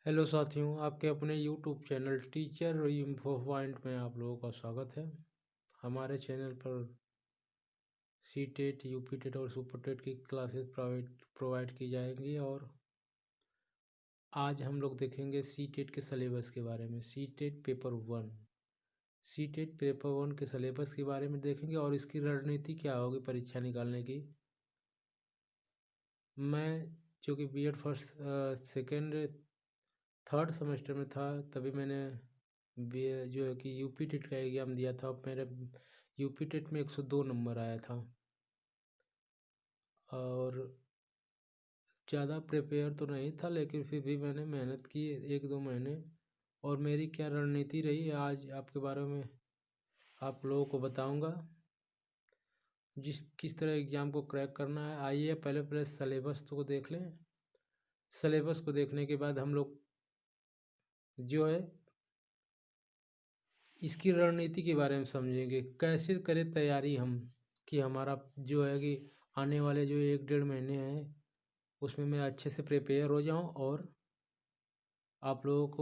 Hello साथियों, आपके अपने YouTube channel teacher info point में आप लोगों का स्वागत है। हमारे चैनल पर सी टेट, यूपी टेट और सुपर टेट की क्लासेस प्रोवाइड की जाएंगी और आज हम लोग देखेंगे सी टेट के सिलेबस के बारे में। सी टेट पेपर वन के सिलेबस के बारे में देखेंगे और इसकी रणनीति क्या होगी परीक्षा निकालने की। मैं चूँकि BEd first second third semester में था, तभी मैंने जो है कि यूपी टेट का एग्ज़ाम दिया था। मेरे यूपी टेट में 102 नंबर आया था और ज़्यादा प्रिपेयर तो नहीं था, लेकिन फिर भी मैंने मेहनत की 1-2 महीने। और मेरी क्या रणनीति रही आज आपके बारे में आप लोगों को बताऊंगा, किस तरह एग्ज़ाम को क्रैक करना है। आइए पहले सिलेबस को देख लें। सिलेबस को देखने के बाद हम लोग जो है इसकी रणनीति के बारे में समझेंगे, कैसे करें तैयारी हम, कि हमारा जो है कि आने वाले जो 1-1.5 महीने हैं उसमें मैं अच्छे से प्रिपेयर हो जाऊं और आप लोग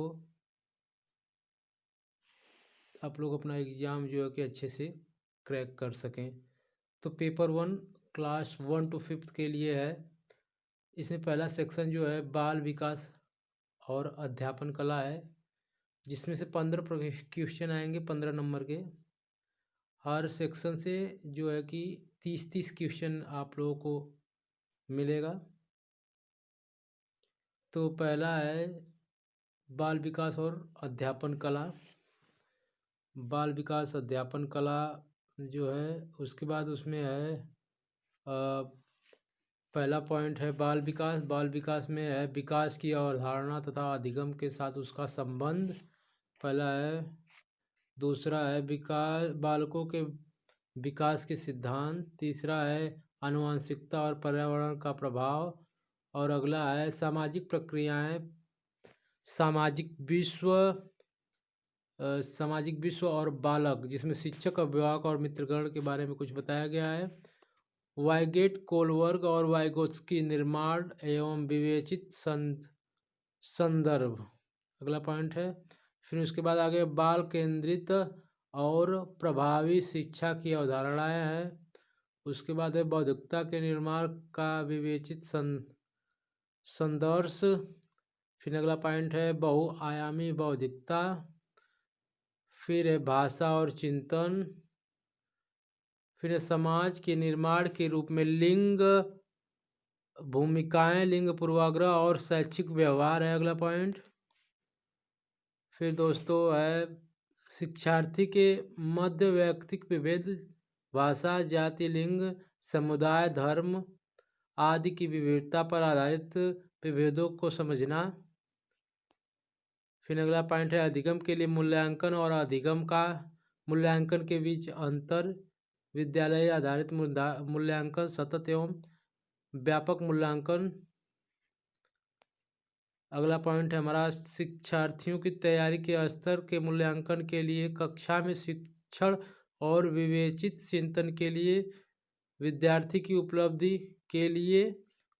अपना एग्ज़ाम जो है कि अच्छे से क्रैक कर सकें। तो पेपर वन क्लास 1 to 5 के लिए है। इसमें पहला सेक्शन जो है बाल विकास और अध्यापन कला है, जिसमें से 15 क्वेश्चन आएंगे 15 नंबर के। हर सेक्शन से जो है कि 30-30 क्वेश्चन आप लोगों को मिलेगा। तो पहला है बाल विकास और अध्यापन कला। बाल विकास अध्यापन कला जो है, उसके बाद उसमें है पहला पॉइंट है बाल विकास। बाल विकास में है विकास की अवधारणा तथा अधिगम के साथ उसका संबंध, पहला है। दूसरा है विकास, बालकों के विकास के सिद्धांत। तीसरा है आनुवंशिकता और पर्यावरण का प्रभाव। और अगला है सामाजिक प्रक्रियाएं, सामाजिक विश्व और बालक, जिसमें शिक्षक, अभिभावक और मित्रगण के बारे में कुछ बताया गया है। वाइगेट, कोलवर्ग और वाइगोत्स्की, निर्माण एवं विवेचित संदर्भ, अगला पॉइंट है। फिर उसके बाद आगे बाल केंद्रित और प्रभावी शिक्षा की अवधारणाएं हैं। उसके बाद है बौद्धिकता के निर्माण का विवेचित संदर्श। फिर अगला पॉइंट है बहुआयामी बौद्धिकता। फिर है भाषा और चिंतन। फिर है समाज के निर्माण के रूप में लिंग भूमिकाएं, लिंग पूर्वाग्रह और शैक्षिक व्यवहार है अगला पॉइंट। फिर दोस्तों है शिक्षार्थी के मध्य वैयक्तिक विभेद, भाषा, जाति, लिंग, समुदाय, धर्म आदि की विविधता पर आधारित विभेदों को समझना। फिर अगला पॉइंट है अधिगम के लिए मूल्यांकन और अधिगम का मूल्यांकन के बीच अंतर, विद्यालय आधारित मूल्यांकन, सतत एवं व्यापक मूल्यांकन। अगला पॉइंट है हमारा शिक्षार्थियों की तैयारी के स्तर के मूल्यांकन के लिए कक्षा में शिक्षण और विवेचित चिंतन के लिए विद्यार्थी की उपलब्धि के लिए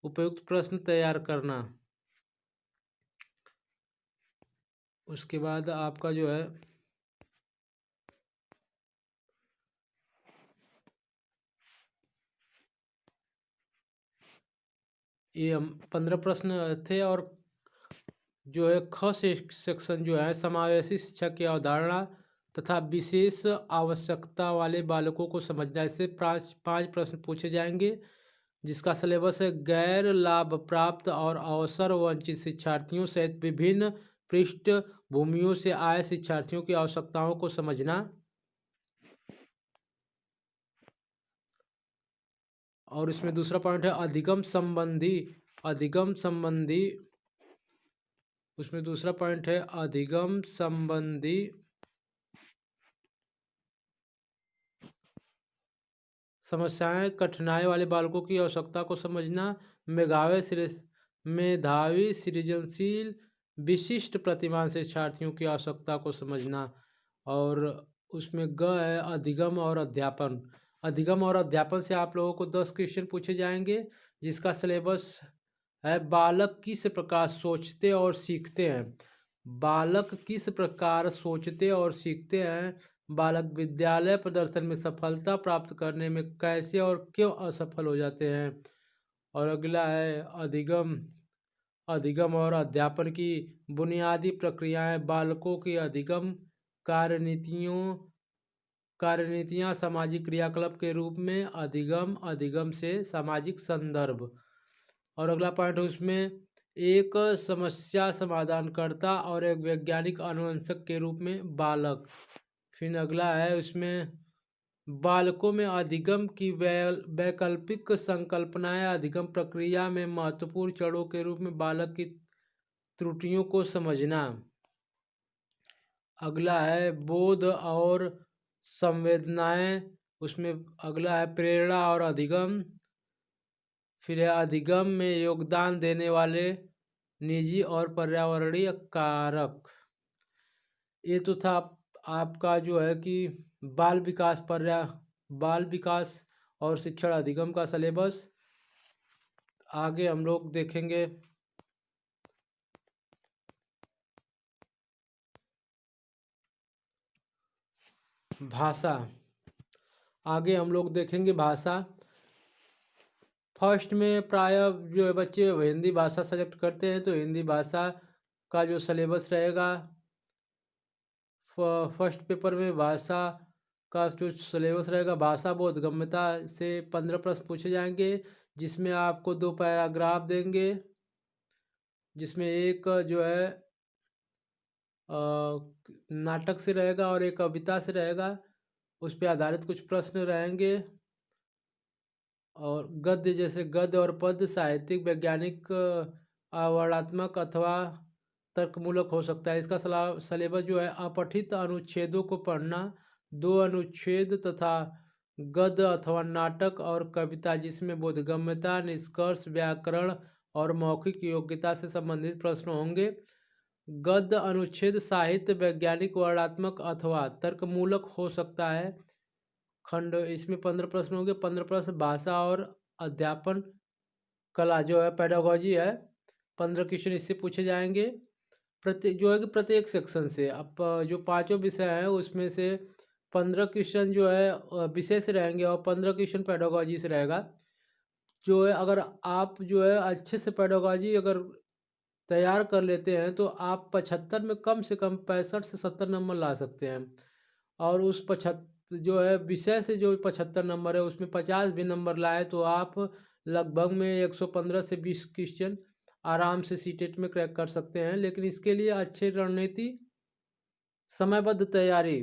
उपयुक्त प्रश्न तैयार करना। उसके बाद आपका जो है ये 15 प्रश्न थे। और जो है ख सेक्शन जो है समावेशी शिक्षा की अवधारणा तथा विशेष आवश्यकता वाले बालकों को समझना। इससे 5 प्रश्न पूछे जाएंगे, जिसका सिलेबस है गैर लाभ प्राप्त और अवसर वंचित शिक्षार्थियों सहित विभिन्न पृष्ठभूमियों से आए शिक्षार्थियों की आवश्यकताओं को समझना। और इसमें दूसरा पॉइंट है अधिगम संबंधी। उसमें दूसरा पॉइंट है अधिगम संबंधी समस्याएं, कठिनाई वाले बालकों की आवश्यकता को समझना। मेधावी, सृजनशील, विशिष्ट प्रतिमान शिक्षार्थियों की आवश्यकता को समझना। और उसमें ग है अधिगम और अध्यापन। अधिगम और अध्यापन से आप लोगों को 10 क्वेश्चन पूछे जाएंगे, जिसका सिलेबस है बालक किस प्रकार सोचते और सीखते हैं। बालक किस प्रकार सोचते और सीखते हैं। बालक विद्यालय प्रदर्शन में सफलता प्राप्त करने में कैसे और क्यों असफल हो जाते हैं। और अगला है अधिगम। अधिगम और अध्यापन की बुनियादी प्रक्रियाएं। बालकों की अधिगम कार्यनीतियां सामाजिक क्रियाकलाप के रूप में। अधिगम अधिगम से सामाजिक संदर्भ। और अगला पॉइंट है उसमें एक समस्या समाधानकर्ता और एक वैज्ञानिक अनुवंशक के रूप में बालक। फिर अगला है उसमें बालकों में अधिगम की वैकल्पिक संकल्पनाएं। अधिगम प्रक्रिया में महत्वपूर्ण चरणों के रूप में बालक की त्रुटियों को समझना। अगला है बोध और संवेदनाएं। उसमें अगला है प्रेरणा और अधिगम। फिर है अधिगम में योगदान देने वाले निजी और पर्यावरणीय कारक। ये तो था आपका जो है कि बाल विकास और शिक्षण अधिगम का सिलेबस। आगे हम लोग देखेंगे भाषा। आगे हम लोग देखेंगे भाषा। फर्स्ट में प्रायः जो है बच्चे हिंदी भाषा सेलेक्ट करते हैं, तो हिंदी भाषा का जो सिलेबस रहेगा फर्स्ट पेपर में भाषा का जो सिलेबस रहेगा, भाषा बोधगम्यता से 15 प्रश्न पूछे जाएंगे, जिसमें आपको 2 पैराग्राफ देंगे, जिसमें एक जो है नाटक से रहेगा और एक कविता से रहेगा। उस पर आधारित कुछ प्रश्न रहेंगे। और गद्य जैसे गद्य और पद्य साहित्यिक, वैज्ञानिक, वर्णनात्मक अथवा तर्कमूलक हो सकता है। इसका सिलेबस जो है अपठित अनुच्छेदों को पढ़ना, 2 अनुच्छेद तथा गद्य अथवा नाटक और कविता, जिसमें बोधगम्यता, निष्कर्ष, व्याकरण और मौखिक योग्यता से संबंधित प्रश्न होंगे। गद्य अनुच्छेद साहित्य, वैज्ञानिक, वर्णनात्मक अथवा तर्कमूलक हो सकता है। खंड इसमें 15 प्रश्न होंगे। 15 प्रश्न भाषा और अध्यापन कला जो है पेडागोजी है, 15 क्वेश्चन इससे पूछे जाएंगे। प्रत्येक सेक्शन से अब जो 5 विषय हैं उसमें से 15 क्वेश्चन जो है विषय से रहेंगे और 15 क्वेश्चन पेडागोजी से रहेगा। जो है अगर आप जो है अच्छे से पेडागोजी अगर तैयार कर लेते हैं तो आप 75 में कम से कम 65 से 70 नंबर ला सकते हैं। और उस 75 जो है विषय से जो 75 नंबर है उसमें 50 भी नंबर लाए तो आप लगभग में 115 से 20 क्वेश्चन आराम से सीटेट में क्रैक कर सकते हैं। लेकिन इसके लिए अच्छी रणनीति, समयबद्ध तैयारी,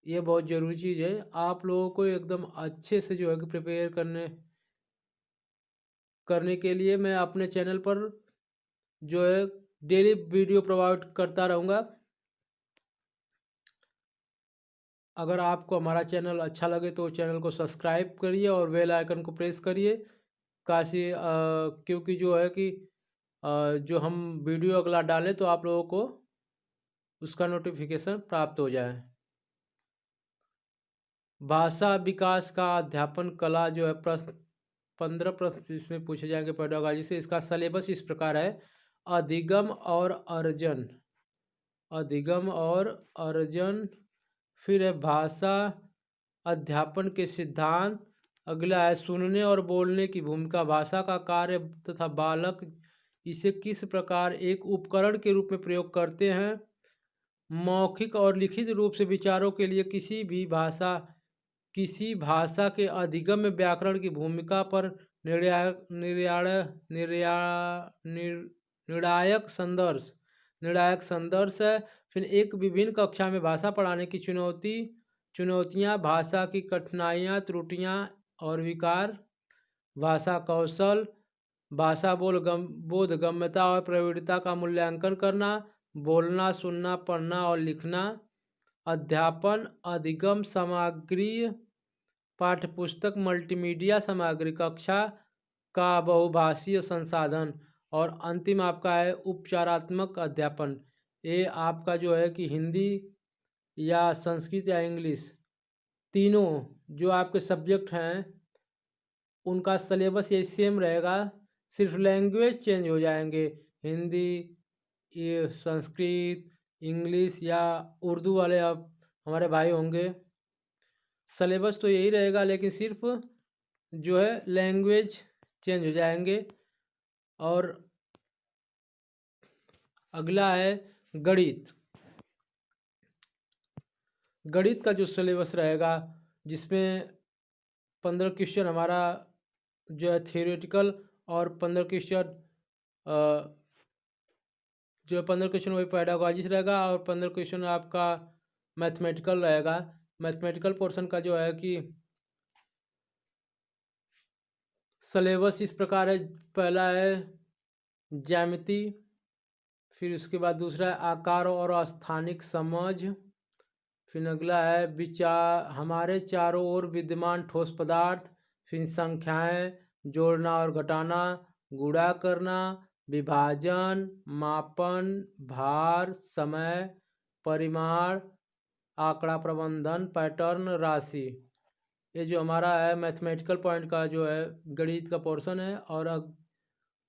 ये बहुत ज़रूरी चीज़ है। आप लोगों को एकदम अच्छे से जो है कि प्रिपेयर करने के लिए मैं अपने चैनल पर जो है डेली वीडियो प्रोवाइड करता रहूँगा। अगर आपको हमारा चैनल अच्छा लगे तो चैनल को सब्सक्राइब करिए और बेल आइकन को प्रेस करिए, क्योंकि जो है कि जो हम वीडियो अगला डालें तो आप लोगों को उसका नोटिफिकेशन प्राप्त हो जाए। भाषा विकास का अध्यापन कला जो है 15 प्रश्न इसमें पूछे जाएंगे पेडागोजी से। इसका सिलेबस इस प्रकार है। अधिगम और अर्जन, अधिगम और अर्जन। फिर है भाषा अध्यापन के सिद्धांत। अगला है सुनने और बोलने की भूमिका, भाषा का कार्य तथा बालक इसे किस प्रकार एक उपकरण के रूप में प्रयोग करते हैं। मौखिक और लिखित रूप से विचारों के लिए किसी भाषा के अधिगम में व्याकरण की भूमिका पर निर्णायक संदर्श है। फिर एक विभिन्न कक्षा में भाषा पढ़ाने की चुनौतियाँ, भाषा की कठिनाइयाँ, त्रुटियाँ और विकार, भाषा कौशल, भाषा बोधगम्यता और प्रवीणता का मूल्यांकन करना, बोलना, सुनना, पढ़ना और लिखना, अध्यापन, अधिगम सामग्री, पाठ्यपुस्तक, मल्टीमीडिया सामग्री, कक्षा का बहुभाषीय संसाधन, और अंतिम आपका है उपचारात्मक अध्यापन। ये आपका जो है कि हिंदी या संस्कृत या इंग्लिश, तीनों जो आपके सब्जेक्ट हैं उनका सिलेबस ये सेम रहेगा। सिर्फ लैंग्वेज चेंज हो जाएंगे, हिंदी, ये संस्कृत, इंग्लिश या उर्दू वाले अब हमारे भाई होंगे। सिलेबस तो यही रहेगा, लेकिन सिर्फ जो है लैंग्वेज चेंज हो जाएंगे। और अगला है गणित। गणित का जो सिलेबस रहेगा, जिसमें 15 क्वेश्चन हमारा जो है थियोरेटिकल, और 15 क्वेश्चन जो 15 क्वेश्चन वही पेडागॉजी से रहेगा, और 15 क्वेश्चन आपका मैथमेटिकल रहेगा। मैथमेटिकल पोर्शन का जो है कि सिलेबस इस प्रकार है। पहला है ज्यामिति, फिर उसके बाद दूसरा है आकार और स्थानिक समझ, फिर अगला है विचार, हमारे चारों ओर विद्यमान ठोस पदार्थ, फिर संख्याएं, जोड़ना और घटाना, गुणा करना, विभाजन, मापन, भार, समय, परिमाण, आंकड़ा प्रबंधन, पैटर्न, राशि। ये जो हमारा है मैथमेटिकल पॉइंट का जो है गणित का पोर्शन है। और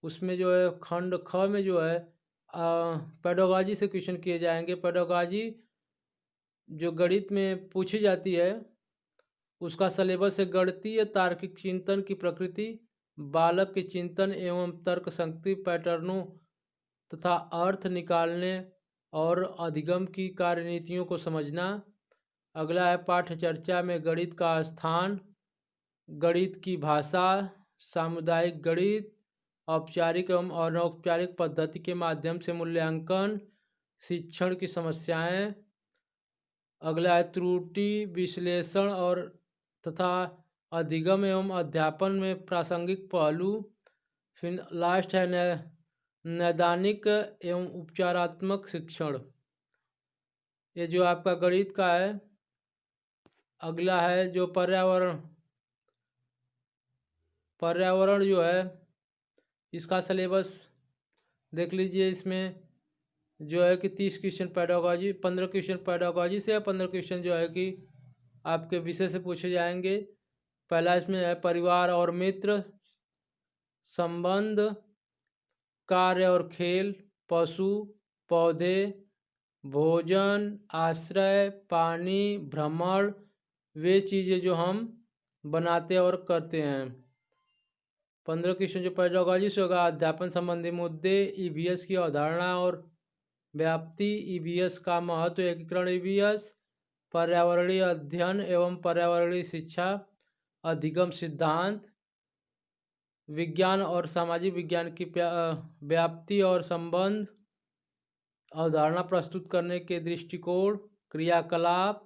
उसमें जो है खंड ख में जो है पेडागॉजी से क्वेश्चन किए जाएंगे। पेडागॉजी जो गणित में पूछी जाती है, उसका सिलेबस है गणितीय तार्किक चिंतन की प्रकृति, बालक के चिंतन एवं तर्क शक्ति, पैटर्नों तथा अर्थ निकालने और अधिगम की कार्यनीतियों को समझना। अगला है पाठ्य चर्चा में गणित का स्थान, गणित की भाषा, सामुदायिक गणित, औपचारिक एवं अनौपचारिक पद्धति के माध्यम से मूल्यांकन, शिक्षण की समस्याएं। अगला है त्रुटि विश्लेषण और तथा अधिगम एवं अध्यापन में प्रासंगिक पहलू। फिर लास्ट है नैदानिक एवं उपचारात्मक शिक्षण। ये जो आपका गणित का है। अगला है जो पर्यावरण जो है, इसका सिलेबस देख लीजिए। इसमें जो है कि 30 क्वेश्चन पेडागॉजी, 15 क्वेश्चन पेडागॉजी से, या 15 क्वेश्चन जो है कि आपके विषय से पूछे जाएंगे। पहला इसमें है परिवार और मित्र, संबंध, कार्य और खेल, पशु, पौधे, भोजन, आश्रय, पानी, भ्रमण, वे चीज़ें जो हम बनाते और करते हैं। 15 क्वेश्चन जो पेडागॉजी से होगा, अध्यापन संबंधी मुद्दे, ईवीएस की अवधारणा और व्याप्ति, ईवीएस का महत्व, एकीकरण ईवीएस, पर्यावरणीय अध्ययन एवं पर्यावरणीय शिक्षा, अधिगम सिद्धांत, विज्ञान और सामाजिक विज्ञान की व्याप्ति और संबंध, अवधारणा प्रस्तुत करने के दृष्टिकोण, क्रियाकलाप,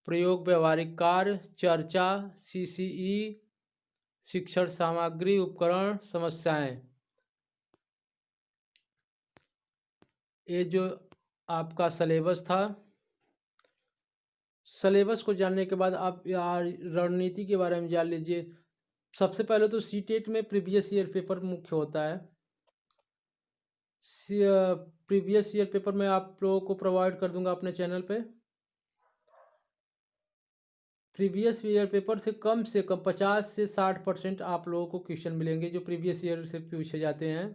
प्रयोग, व्यवहारिक कार्य, चर्चा, सीसीई, शिक्षण सामग्री, उपकरण, समस्याएं। ये जो आपका सिलेबस था। सिलेबस को जानने के बाद आप यार रणनीति के बारे में जान लीजिए। सबसे पहले तो सीटेट में प्रीवियस ईयर पेपर मुख्य होता है। प्रीवियस ईयर पेपर मैं आप लोगों को प्रोवाइड कर दूंगा अपने चैनल पे। प्रीवियस ईयर पेपर से कम 50 से 60% आप लोगों को क्वेश्चन मिलेंगे जो प्रीवियस ईयर से पूछे जाते हैं।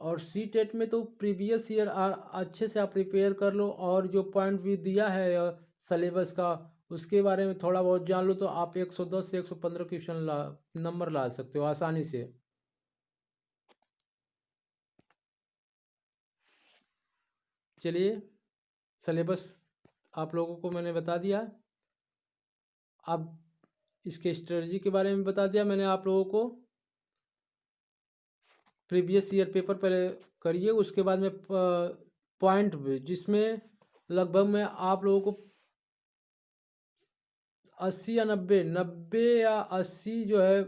और सीटेट में तो प्रीवियस ईयर अच्छे से आप प्रिपेयर कर लो, और जो पॉइंट भी दिया है सिलेबस का, उसके बारे में थोड़ा बहुत जान लो, तो आप 110 से 115 क्वेश्चन नंबर ला सकते हो आसानी से। चलिए, सिलेबस आप लोगों को मैंने बता दिया। अब इसके स्ट्रेटजी के बारे में बता दिया मैंने आप लोगों को। प्रीवियस ईयर पेपर पहले करिए, उसके बाद में पॉइंट जिसमें लगभग में आप लोगों को 80 या 90 या 80 जो है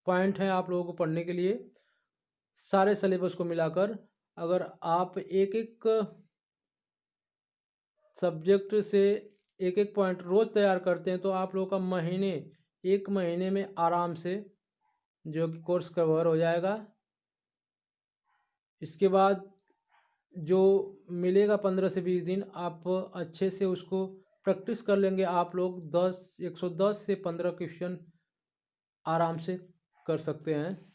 पॉइंट हैं आप लोगों को पढ़ने के लिए, सारे सिलेबस को मिलाकर। अगर आप एक एक सब्जेक्ट से एक एक पॉइंट रोज तैयार करते हैं, तो आप लोगों का एक महीने में आराम से जो कि कोर्स कवर हो जाएगा। इसके बाद जो मिलेगा 15 से 20 दिन, आप अच्छे से उसको प्रैक्टिस कर लेंगे। आप लोग 110 से 15 क्वेश्चन आराम से कर सकते हैं।